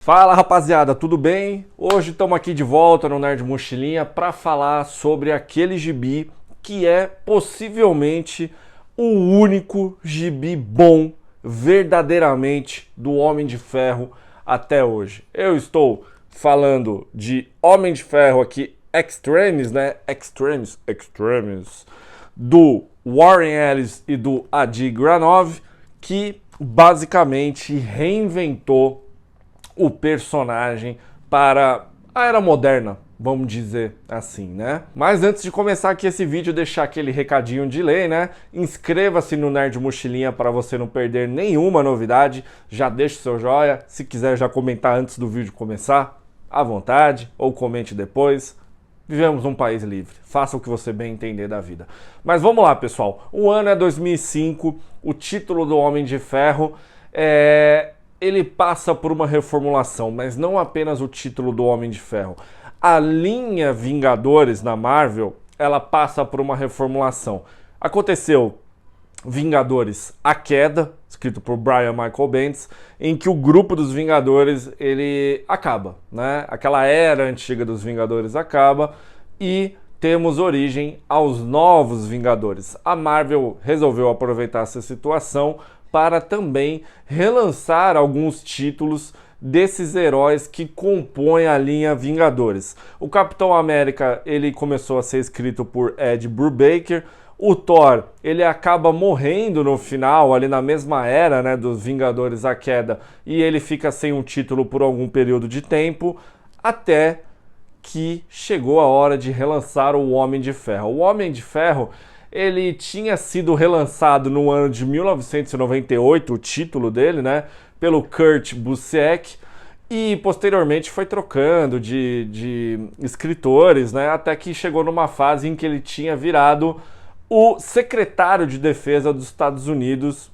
Fala rapaziada, tudo bem? Hoje estamos aqui de volta no Nerd Mochilinha para falar sobre aquele gibi que é possivelmente o único gibi bom verdadeiramente do Homem de Ferro até hoje. Eu estou falando de Homem de Ferro aqui, Extremis, né? Extremis, do Warren Ellis e do Adi Granov, que basicamente reinventou o personagem para a era moderna, vamos dizer assim, né? Mas antes de começar aqui esse vídeo, deixar aquele recadinho de lei, né? Inscreva-se no Nerd Mochilinha para você não perder nenhuma novidade. Já deixa o seu joia. Se quiser já comentar antes do vídeo começar, à vontade, ou comente depois. Vivemos num país livre. Faça o que você bem entender da vida. Mas vamos lá, pessoal. O ano é 2005. O título do Homem de Ferro ele passa por uma reformulação, mas não apenas o título do Homem de Ferro. A linha Vingadores na Marvel, ela passa por uma reformulação. Aconteceu Vingadores A Queda, escrito por Brian Michael Bendis, em que o grupo dos Vingadores ele acaba, né? Aquela era antiga dos Vingadores acaba e temos origem aos novos Vingadores. A Marvel resolveu aproveitar essa situação para também relançar alguns títulos desses heróis que compõem a linha Vingadores. O Capitão América ele começou a ser escrito por Ed Brubaker. O Thor ele acaba morrendo no final, ali na mesma era, né, dos Vingadores A Queda, e ele fica sem um título por algum período de tempo, até que chegou a hora de relançar o Homem de Ferro. O Homem de Ferro ele tinha sido relançado no ano de 1998, o título dele, né, pelo Kurt Busiek, e posteriormente foi trocando de escritores, né, até que chegou numa fase em que ele tinha virado o secretário de defesa dos Estados Unidos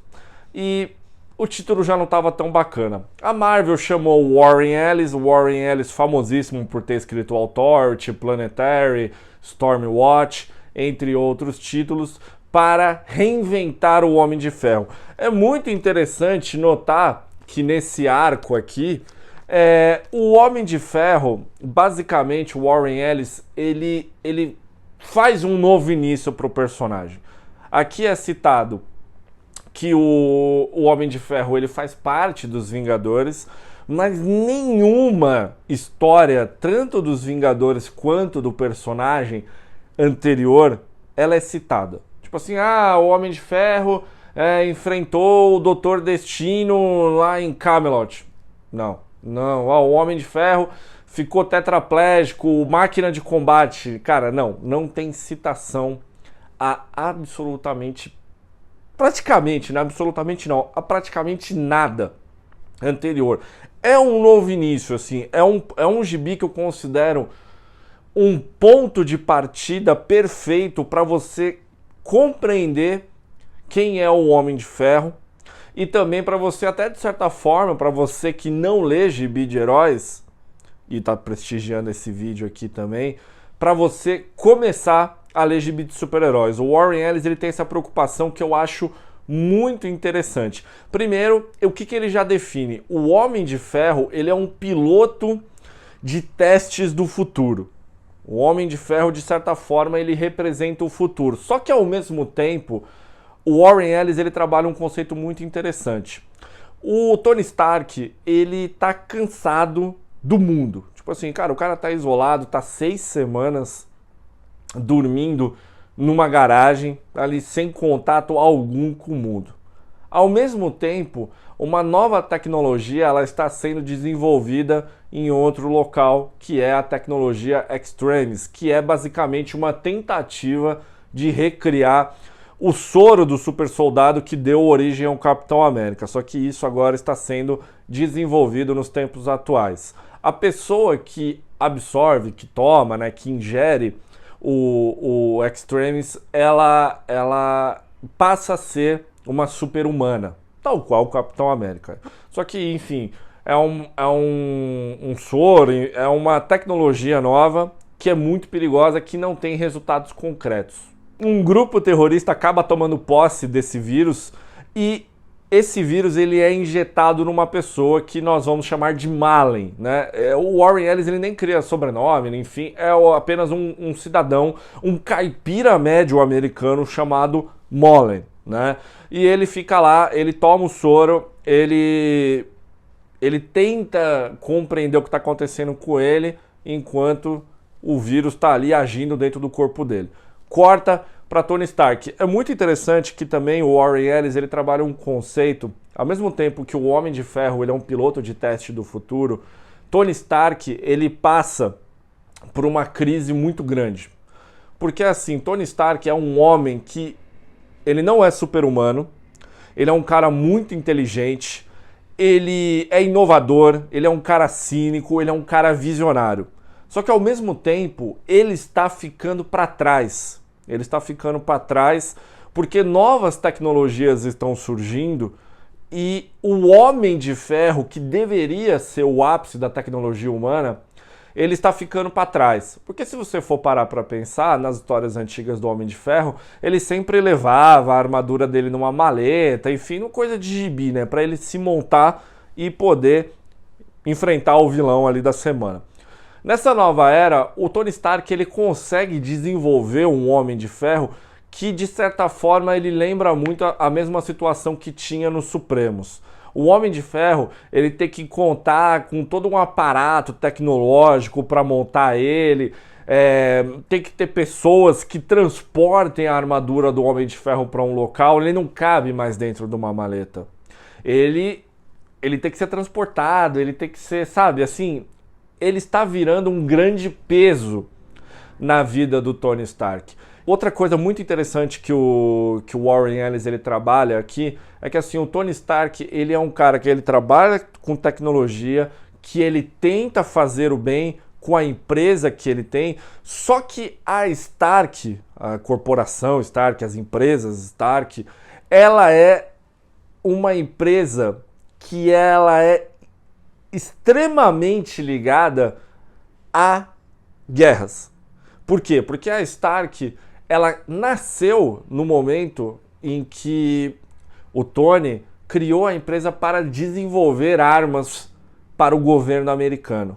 e o título já não estava tão bacana. A Marvel chamou o Warren Ellis, famosíssimo por ter escrito Authority, Planetary, Stormwatch, entre outros títulos, para reinventar o Homem de Ferro. É muito interessante notar que nesse arco aqui, o Homem de Ferro, basicamente o Warren Ellis, ele faz um novo início para o personagem. Aqui é citado que o Homem de Ferro ele faz parte dos Vingadores, mas nenhuma história, tanto dos Vingadores quanto do personagem anterior, ela é citada. Tipo assim, o Homem de Ferro enfrentou o Doutor Destino lá em Camelot. Não. O Homem de Ferro ficou tetraplégico, máquina de combate. Cara, não tem citação a praticamente nada anterior. É um novo início, assim, é um gibi que eu considero um ponto de partida perfeito para você compreender quem é o Homem de Ferro e também para você, até de certa forma, para você que não lê gibi de heróis e está prestigiando esse vídeo aqui também, para você começar a ler gibi de super-heróis. O Warren Ellis ele tem essa preocupação que eu acho muito interessante. Primeiro, o que ele já define? O Homem de Ferro ele é um piloto de testes do futuro. O Homem de Ferro, de certa forma, ele representa o futuro. Só que, ao mesmo tempo, o Warren Ellis ele trabalha um conceito muito interessante. O Tony Stark, ele tá cansado do mundo. Tipo assim, cara, o cara tá isolado, tá 6 semanas dormindo numa garagem, ali sem contato algum com o mundo. Ao mesmo tempo, uma nova tecnologia ela está sendo desenvolvida em outro local, que é a tecnologia Extremis, que é basicamente uma tentativa de recriar o soro do super soldado que deu origem ao Capitão América. Só que isso agora está sendo desenvolvido nos tempos atuais. A pessoa que absorve, que toma, né, que ingere o Extremis, ela passa a ser uma super-humana, tal qual o Capitão América. Só que, enfim, é um soro, é uma tecnologia nova que é muito perigosa, que não tem resultados concretos. Um grupo terrorista acaba tomando posse desse vírus e esse vírus ele é injetado numa pessoa que nós vamos chamar de Malen, né? O Warren Ellis ele nem cria sobrenome, enfim, é apenas um cidadão, um caipira médio americano chamado Mullen, né? E ele fica lá, ele toma o soro, ele tenta compreender o que está acontecendo com ele enquanto o vírus está ali agindo dentro do corpo dele. Corta para Tony Stark. É muito interessante que também o Warren Ellis ele trabalha um conceito, ao mesmo tempo que o Homem de Ferro ele é um piloto de teste do futuro, Tony Stark ele passa por uma crise muito grande. Porque assim, Tony Stark é um homem que ele não é super-humano, ele é um cara muito inteligente, ele é inovador, ele é um cara cínico, ele é um cara visionário. Só que ao mesmo tempo, ele está ficando para trás. Ele está ficando para trás porque novas tecnologias estão surgindo e o Homem de Ferro, que deveria ser o ápice da tecnologia humana, ele está ficando para trás. Porque se você for parar para pensar nas histórias antigas do Homem de Ferro, ele sempre levava a armadura dele numa maleta, enfim, uma coisa de gibi, né, para ele se montar e poder enfrentar o vilão ali da semana. Nessa nova era, o Tony Stark ele consegue desenvolver um Homem de Ferro que, de certa forma, ele lembra muito a mesma situação que tinha nos Supremos. O Homem de Ferro ele tem que contar com todo um aparato tecnológico para montar ele, tem que ter pessoas que transportem a armadura do Homem de Ferro para um local, ele não cabe mais dentro de uma maleta. Ele tem que ser transportado, ele tem que ser, sabe, assim... Ele está virando um grande peso na vida do Tony Stark. Outra coisa muito interessante que o Warren Ellis ele trabalha aqui é que assim, o Tony Stark ele é um cara que ele trabalha com tecnologia, que ele tenta fazer o bem com a empresa que ele tem, só que a Stark, a corporação Stark, as empresas Stark, ela é uma empresa que ela é extremamente ligada a guerras. Por quê? Porque a Stark, ela nasceu no momento em que o Tony criou a empresa para desenvolver armas para o governo americano.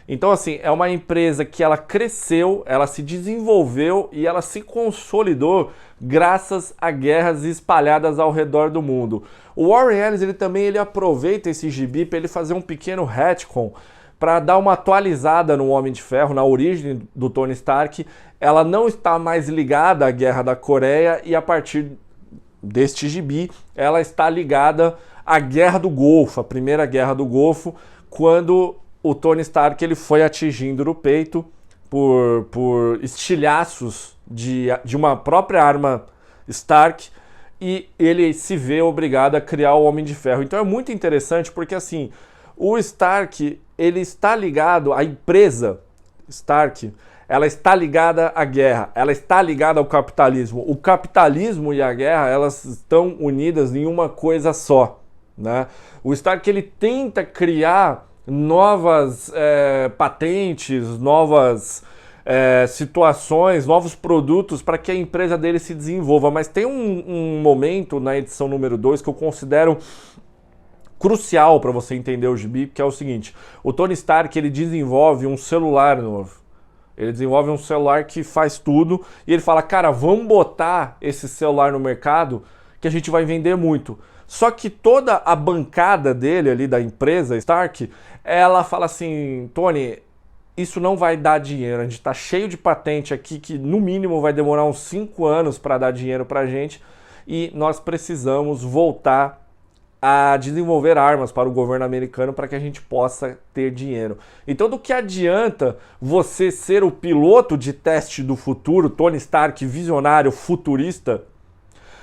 Então, assim, é uma empresa que ela cresceu, ela se desenvolveu e ela se consolidou graças a guerras espalhadas ao redor do mundo. O Warren Ellis ele aproveita esse gibi para ele fazer um pequeno retcon para dar uma atualizada no Homem de Ferro, na origem do Tony Stark. Ela não está mais ligada à Guerra da Coreia e a partir deste gibi ela está ligada à Guerra do Golfo, a Primeira Guerra do Golfo, quando o Tony Stark ele foi atingido no peito por estilhaços de uma própria arma Stark e ele se vê obrigado a criar o Homem de Ferro. Então é muito interessante porque assim, o Stark ele está ligado, a empresa Stark, ela está ligada à guerra, ela está ligada ao capitalismo. O capitalismo e a guerra, elas estão unidas em uma coisa só, né? O Stark ele tenta criar novas patentes, novas situações, novos produtos para que a empresa dele se desenvolva. Mas tem um momento na edição número 2 que eu considero crucial para você entender o gibi, que é o seguinte: o Tony Stark ele desenvolve um celular novo. Ele desenvolve um celular que faz tudo e ele fala, cara, vamos botar esse celular no mercado que a gente vai vender muito. Só que toda a bancada dele ali da empresa Stark, ela fala assim, Tony, isso não vai dar dinheiro, a gente tá cheio de patente aqui que no mínimo vai demorar uns 5 anos para dar dinheiro pra gente e nós precisamos voltar a desenvolver armas para o governo americano para que a gente possa ter dinheiro. Então do que adianta você ser o piloto de teste do futuro, Tony Stark, visionário, futurista,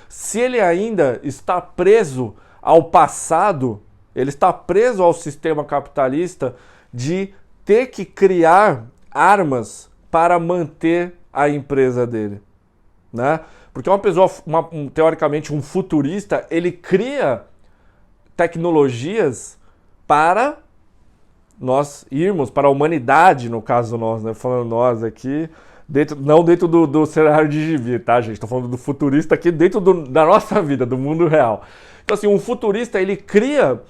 se ele ainda está preso ao passado, ele está preso ao sistema capitalista de ter que criar armas para manter a empresa dele, né? Porque uma pessoa, teoricamente um futurista, ele cria tecnologias para nós irmos, para a humanidade, no caso nós, né? Falando nós aqui, Não dentro do cenário de gibi, tá, gente? Tô falando do futurista aqui dentro da nossa vida, do mundo real. Então, assim, um futurista, ele cria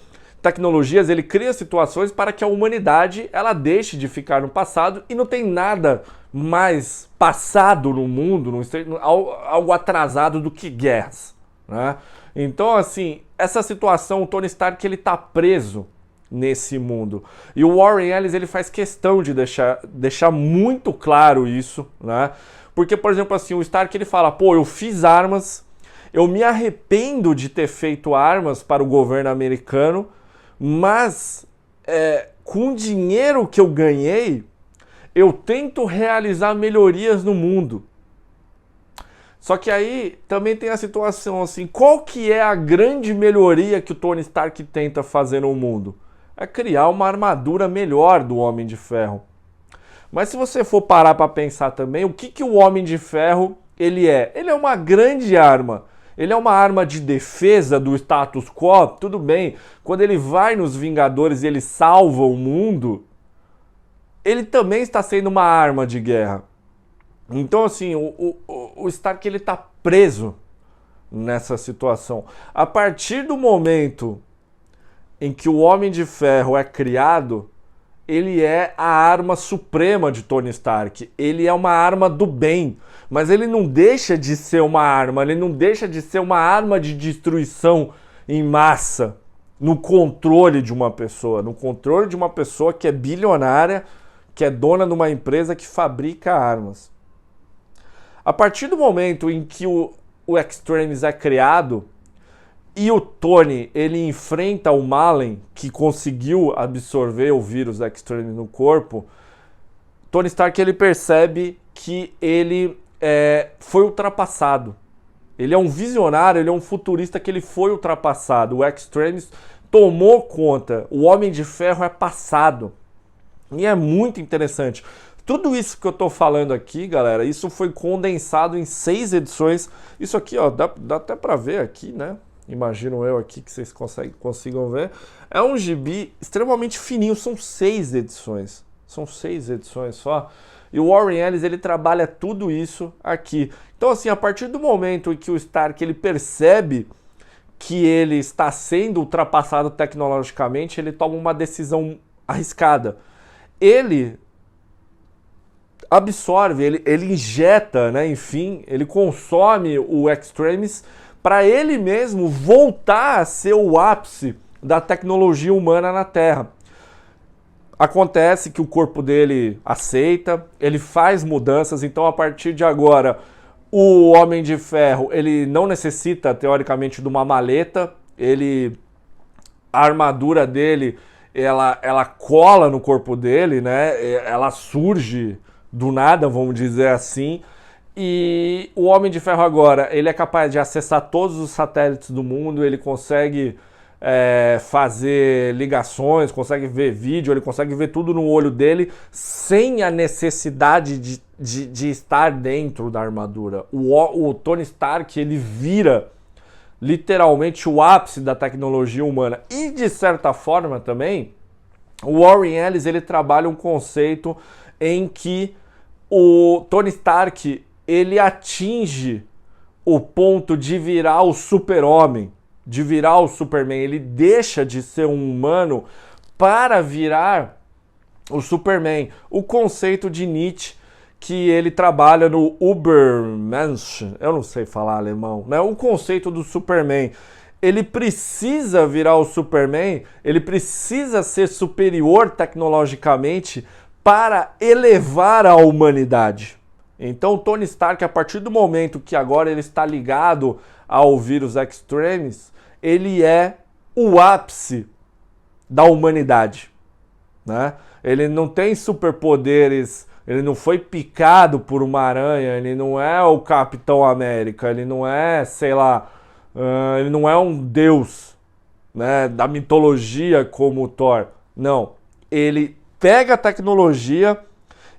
tecnologias, ele cria situações para que a humanidade, ela deixe de ficar no passado, e não tem nada mais passado no mundo, algo atrasado do que guerras, né? Então, assim, essa situação, o Tony Stark, ele tá preso nesse mundo. E o Warren Ellis, ele faz questão de deixar muito claro isso, né? Porque, por exemplo, assim, o Stark, ele fala, pô, eu fiz armas, eu me arrependo de ter feito armas para o governo americano, mas com o dinheiro que eu ganhei, eu tento realizar melhorias no mundo. Só que aí também tem a situação assim, qual que é a grande melhoria que o Tony Stark tenta fazer no mundo? É criar uma armadura melhor do Homem de Ferro. Mas se você for parar para pensar também, o que o Homem de Ferro ele é? Ele é uma grande arma. Ele é uma arma de defesa do status quo, tudo bem. Quando ele vai nos Vingadores e ele salva o mundo, ele também está sendo uma arma de guerra. Então, assim, o Stark, ele tá preso nessa situação. A partir do momento em que o Homem de Ferro é criado, ele é a arma suprema de Tony Stark. Ele é uma arma do bem, mas ele não deixa de ser uma arma, ele não deixa de ser uma arma de destruição em massa no controle de uma pessoa, que é bilionária, que é dona de uma empresa que fabrica armas. A partir do momento em que o Extremis é criado e o Tony ele enfrenta o Malen, que conseguiu absorver o vírus Extremis no corpo, Tony Stark ele percebe que ele foi ultrapassado. Ele é um visionário, ele é um futurista que ele foi ultrapassado. O Extremis tomou conta, o Homem de Ferro é passado. E é muito interessante. Tudo isso que eu tô falando aqui, galera, isso foi condensado em 6 edições. Isso aqui, ó, dá até pra ver aqui, né? Imagino eu aqui que vocês consigam ver. É um gibi extremamente fininho, são 6 edições. São 6 edições só. E o Warren Ellis, ele trabalha tudo isso aqui. Então, assim, a partir do momento em que o Stark, ele percebe que ele está sendo ultrapassado tecnologicamente, ele toma uma decisão arriscada. Ele absorve, ele injeta, né? Enfim, ele consome o Extremis para ele mesmo voltar a ser o ápice da tecnologia humana na Terra. Acontece que o corpo dele aceita, ele faz mudanças, então a partir de agora o Homem de Ferro ele não necessita teoricamente de uma maleta, a armadura dele ela cola no corpo dele, né? Ela surge do nada, vamos dizer assim. E o Homem de Ferro agora, ele é capaz de acessar todos os satélites do mundo, ele consegue fazer ligações, consegue ver vídeo, ele consegue ver tudo no olho dele sem a necessidade de estar dentro da armadura. O Tony Stark, ele vira literalmente o ápice da tecnologia humana. E de certa forma também, o Warren Ellis ele trabalha um conceito em que o Tony Stark ele atinge o ponto de virar o super-homem, de virar o Superman. Ele deixa de ser um humano para virar o Superman. O conceito de Nietzsche, que ele trabalha no Übermensch, eu não sei falar alemão, né? O conceito do Superman. Ele precisa virar o Superman, ele precisa ser superior tecnologicamente para elevar a humanidade. Então o Tony Stark, a partir do momento que agora ele está ligado ao vírus Extremis, ele é o ápice da humanidade, né? Ele não tem superpoderes, ele não foi picado por uma aranha, ele não é o Capitão América, ele não é, sei lá, ele não é um deus, né, da mitologia como o Thor. Não, ele pega a tecnologia,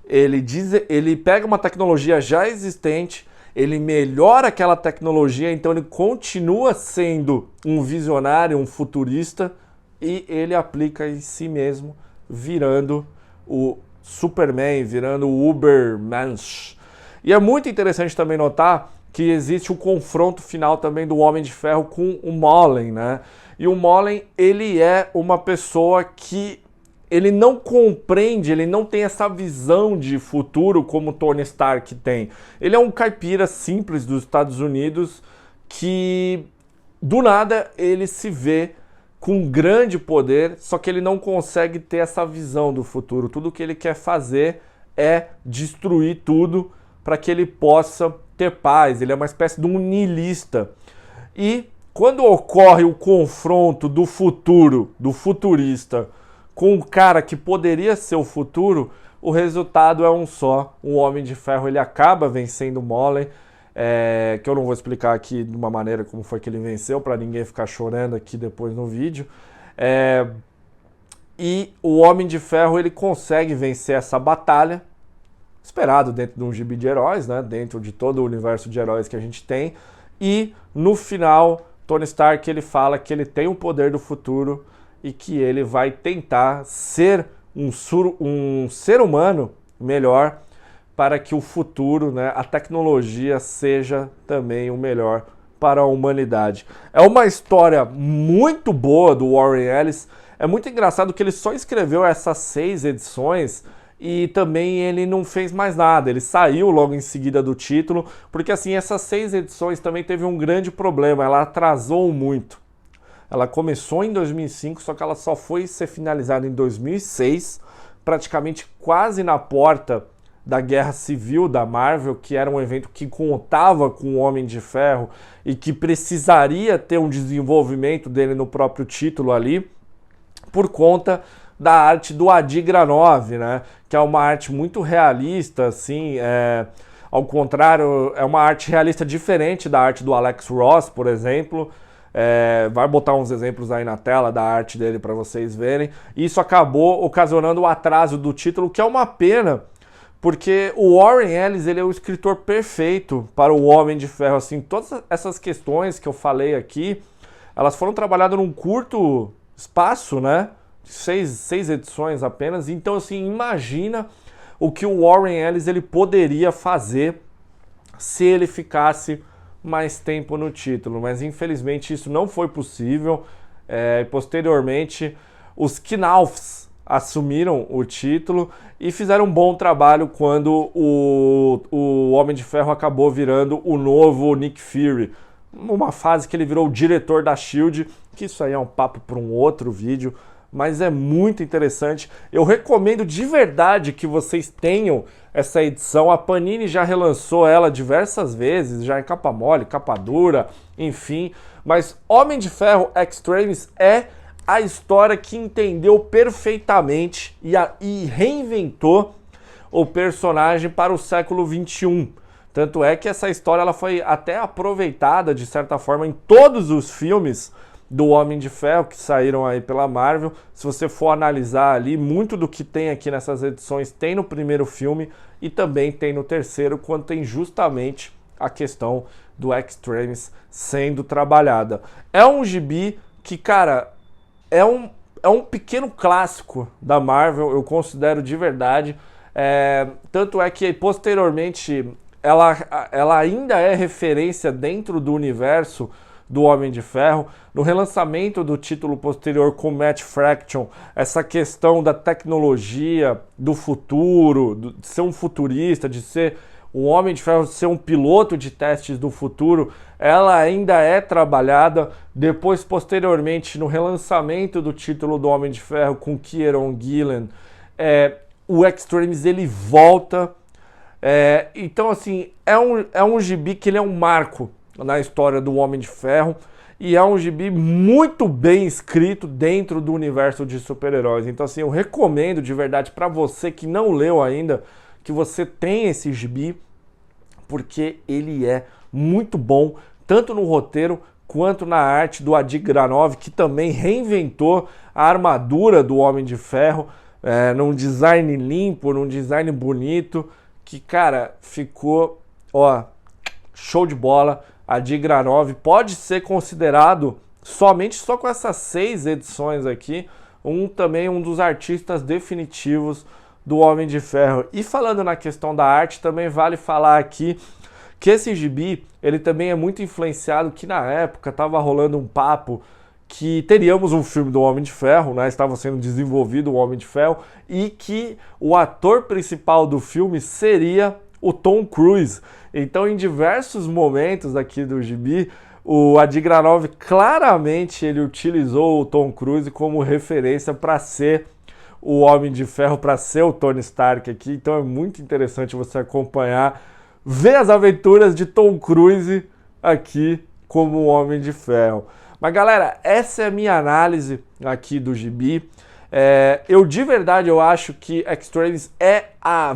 ele pega uma tecnologia já existente, ele melhora aquela tecnologia, então ele continua sendo um visionário, um futurista, e ele aplica em si mesmo, virando o Superman, virando o Ubermensch. E é muito interessante também notar que existe o confronto final também do Homem de Ferro com o Mullen, né? E o Mullen, ele é uma pessoa que ele não compreende, ele não tem essa visão de futuro como Tony Stark tem. Ele é um caipira simples dos Estados Unidos que, do nada, ele se vê com grande poder, só que ele não consegue ter essa visão do futuro. Tudo que ele quer fazer é destruir tudo para que ele possa ter paz. Ele é uma espécie de um niilista. E quando ocorre o confronto do futuro, do futurista, com o cara que poderia ser o futuro, o resultado é um só. O Homem de Ferro ele acaba vencendo o Mullen, que eu não vou explicar aqui de uma maneira como foi que ele venceu, para ninguém ficar chorando aqui depois no vídeo. E o Homem de Ferro ele consegue vencer essa batalha, esperado dentro de um gibi de heróis, né? Dentro de todo o universo de heróis que a gente tem. E no final, Tony Stark ele fala que ele tem o poder do futuro e que ele vai tentar ser um ser humano melhor para que o futuro, né, a tecnologia seja também o melhor para a humanidade. É uma história muito boa do Warren Ellis. É muito engraçado que ele só escreveu essas 6 edições e também ele não fez mais nada. Ele saiu logo em seguida do título, porque assim, essas 6 edições também teve um grande problema, ela atrasou muito. Ela começou em 2005, só que ela só foi ser finalizada em 2006, praticamente quase na porta da Guerra Civil da Marvel, que era um evento que contava com o Homem de Ferro e que precisaria ter um desenvolvimento dele no próprio título ali, por conta da arte do Adi Granov, né? Que é uma arte muito realista, assim, ao contrário, é uma arte realista diferente da arte do Alex Ross, por exemplo. Vai botar uns exemplos aí na tela da arte dele para vocês verem. Isso acabou ocasionando o atraso do título, que é uma pena, porque o Warren Ellis ele é o escritor perfeito para o Homem de Ferro. Assim, todas essas questões que eu falei aqui, elas foram trabalhadas num curto espaço, né? Seis edições apenas. Então, assim, imagina o que o Warren Ellis ele poderia fazer se ele ficasse mais tempo no título. Mas, infelizmente, isso não foi possível. Posteriormente, os Knaufs assumiram o título e fizeram um bom trabalho quando o Homem de Ferro acabou virando o novo Nick Fury. Uma fase que ele virou o diretor da SHIELD, que isso aí é um papo para um outro vídeo, mas é muito interessante. Eu recomendo de verdade que vocês tenham essa edição. A Panini já relançou ela diversas vezes, já em capa mole, capa dura, enfim. Mas Homem de Ferro Extremis é a história que entendeu perfeitamente e reinventou o personagem para o século XXI. Tanto é que essa história ela foi até aproveitada, de certa forma, em todos os filmes do Homem de Ferro que saíram aí pela Marvel. Se você for analisar ali, muito do que tem aqui nessas edições tem no primeiro filme e também tem no terceiro, quando tem justamente a questão do Extremis sendo trabalhada. É um gibi que, cara, é um pequeno clássico da Marvel, eu considero de verdade. Tanto é que posteriormente ela ainda é referência dentro do universo do Homem de Ferro. No relançamento do título posterior com Matt Fraction, essa questão da tecnologia, do futuro, de ser um futurista, de ser um Homem de Ferro, de ser um piloto de testes do futuro, ela ainda é trabalhada. Depois, posteriormente, no relançamento do título do Homem de Ferro com Kieron Gillen, o Extremis ele volta. Então, assim, é um gibi que ele é um marco na história do Homem de Ferro e é um gibi muito bem escrito dentro do universo de super-heróis. Então, assim, eu recomendo de verdade para você que não leu ainda, que você tenha esse gibi, porque ele é muito bom, tanto no roteiro quanto na arte do Adi Granov, que também reinventou a armadura do Homem de Ferro, num design limpo, num design bonito, que, cara, ficou, show de bola. Adi Granov pode ser considerado, somente só com essas 6 edições aqui, também um dos artistas definitivos do Homem de Ferro. E falando na questão da arte, também vale falar aqui que esse gibi, ele também é muito influenciado, que na época estava rolando um papo que teríamos um filme do Homem de Ferro, né? Estava sendo desenvolvido o Homem de Ferro, e que o ator principal do filme seria o Tom Cruise. Então, em diversos momentos aqui do gibi, o Adi Granov claramente ele utilizou o Tom Cruise como referência para ser o Homem de Ferro, para ser o Tony Stark aqui. Então é muito interessante você acompanhar, ver as aventuras de Tom Cruise aqui como o Homem de Ferro. Mas galera, essa é a minha análise aqui do gibi. Eu de verdade eu acho que Extremis é a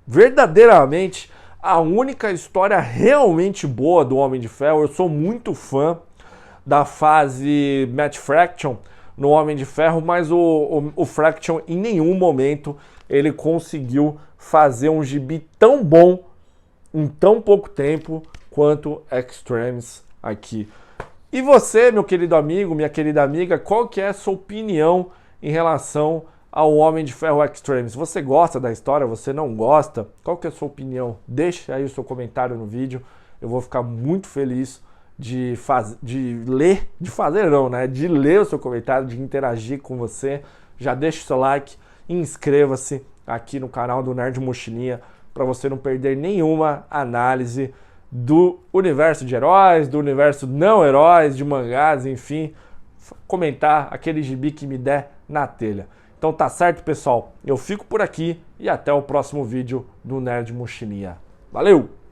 verdadeiramente a única história realmente boa do Homem de Ferro. Eu sou muito fã da fase Matt Fraction no Homem de Ferro, mas o Fraction em nenhum momento ele conseguiu fazer um gibi tão bom em tão pouco tempo quanto Extremis aqui. E você, meu querido amigo, minha querida amiga, qual que é a sua opinião em relação ao Homem de Ferro Extremis? Você gosta da história? Você não gosta? Qual que é a sua opinião? Deixe aí o seu comentário no vídeo. Eu vou ficar muito feliz de ler o seu comentário, de interagir com você. Já deixa o seu like, inscreva-se aqui no canal do Nerd Mochilinha para você não perder nenhuma análise do universo de heróis, do universo não heróis, de mangás, enfim, comentar aquele gibi que me der na telha. Então tá certo, pessoal? Eu fico por aqui e até o próximo vídeo do Nerd Mochilinha. Valeu!